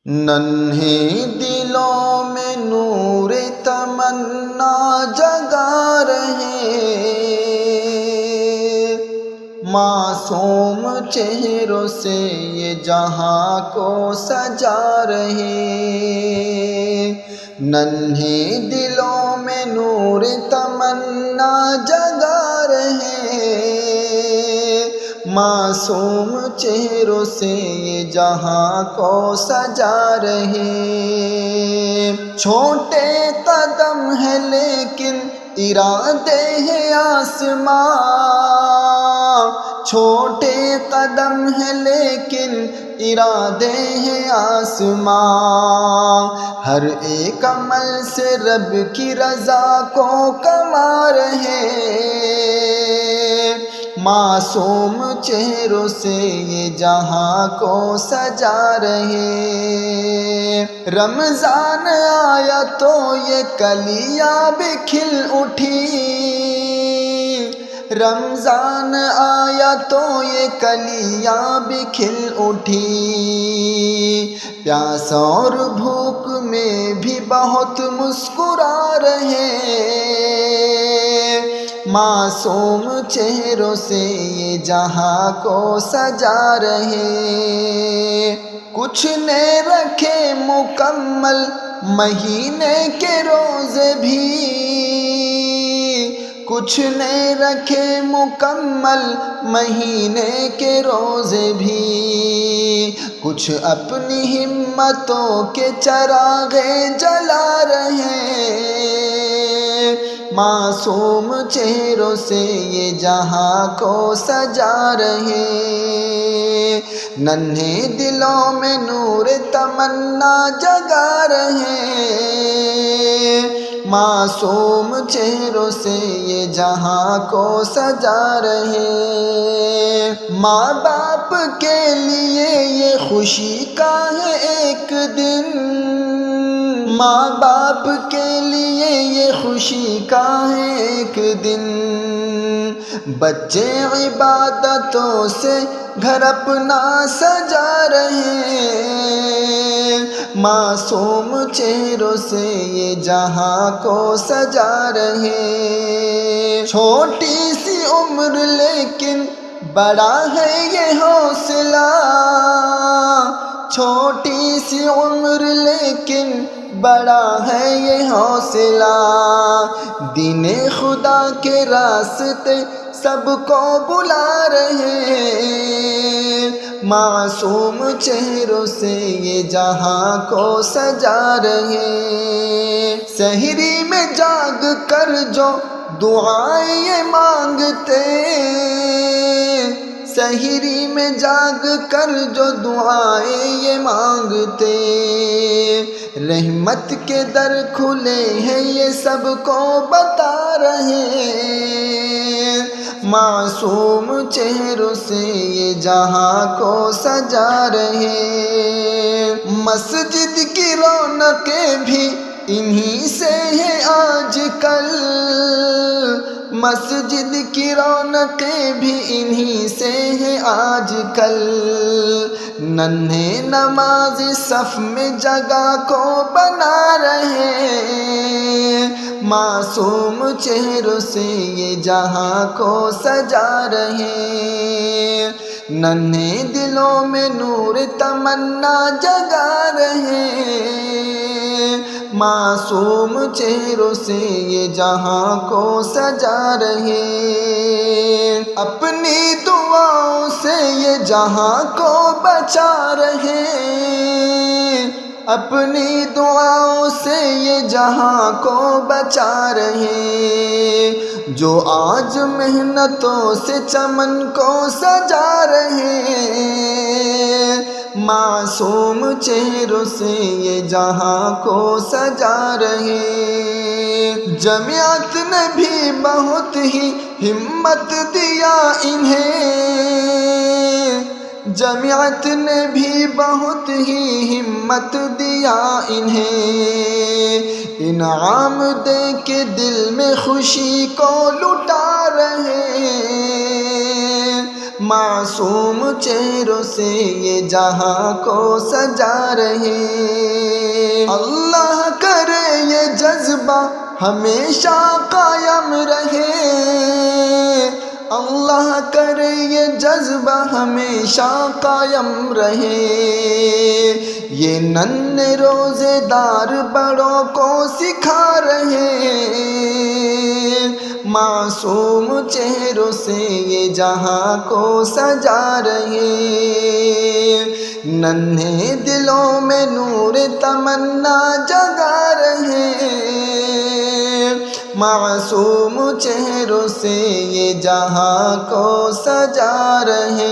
ننھے دلوں میں نور تمنا جگا رہے، معصوم چہروں سے یہ جہاں کو سجا رہے۔ ننھے دلوں میں نور تمنا جگا رہے، معصوم چہروں سے یہ جہاں کو سجا رہے۔ چھوٹے قدم ہے لیکن ارادے ہیں آسماں، چھوٹے قدم ہے لیکن ارادے ہیں آسماں، ہر ایک عمل سے رب کی رضا کو کما رہے۔ معصوم چہروں سے یہ جہاں کو سجا رہے۔ رمضان آیا تو یہ کلیاں بھی کھل اٹھی، رمضان آیا تو یہ کلیاں بھی کھل اٹھی، پیاس اور بھوک میں بھی بہت مسکرا رہے۔ معصوم چہروں سے یہ جہاں کو سجا رہے۔ کچھ نے رکھے مکمل مہینے کے روزے بھی، کچھ نے رکھے مکمل مہینے کے روزے بھی، کچھ اپنی ہمتوں کے چراغے جلا رہے۔ معصوم چہروں سے یہ جہاں کو سجا رہے۔ ننھے دلوں میں نور تمنا جگا رہے، معصوم چہروں سے یہ جہاں کو سجا رہے۔ ماں باپ کے لیے یہ خوشی کا ہے ایک دن، ماں باپ کے لیے یہ خوشی کا ہے ایک دن، بچے عبادتوں سے گھر اپنا سجا رہے۔ معصوم چہروں سے یہ جہاں کو سجا رہے۔ چھوٹی سی عمر لیکن بڑا ہے یہ حوصلہ، چھوٹی سی عمر لیکن بڑا ہے یہ حوصلہ، دین خدا کے راستے سب کو بلا رہے۔ معصوم چہروں سے یہ جہاں کو سجا رہے۔ سحری میں جاگ کر جو دعائیں یہ مانگتے، سحری میں جاگ کر جو دعائیں یہ مانگتے، رحمت کے در کھلے ہیں یہ سب کو بتا رہے۔ معصوم چہروں سے یہ جہاں کو سجا رہے۔ مسجد کی رونقیں بھی انہی سے ہے آج کل، مسجد کی رونقیں بھی انہی سے ہے آج کل، ننھے نمازی صف میں جگہ کو بنا رہے۔ معصوم چہروں سے یہ جہاں کو سجا رہے۔ ننھے دلوں میں نور تمنا جگا رہے، معصوم چہروں سے یہ جہاں کو سجا رہے۔ اپنی دعاؤں سے یہ جہاں کو بچا رہے، اپنی دعاؤں سے یہ جہاں کو بچا رہے، جو آج محنتوں سے چمن کو سجا رہے۔ معصوم چہروں سے یہ جہاں کو سجا رہے۔ جمعیت نے بھی بہت ہی ہمت دیا انہیں، جمعیت نے بھی بہت ہی ہمت دیا انہیں، انعام دے کے دل میں خوشی کو لٹا رہے۔ معصوم چہروں سے یہ جہاں کو سجا رہے اللہ کرے یہ جذبہ ہمیشہ قائم رہے اللہ کرے یہ جذبہ ہمیشہ قائم رہے یہ ننھے روزے دار بڑوں کو سکھا رہے معصوم چہروں سے یہ جہاں کو سجا رہے ننھے دلوں میں نور تمنا جگا رہے معصوم چہروں سے یہ جہاں کو سجا رہے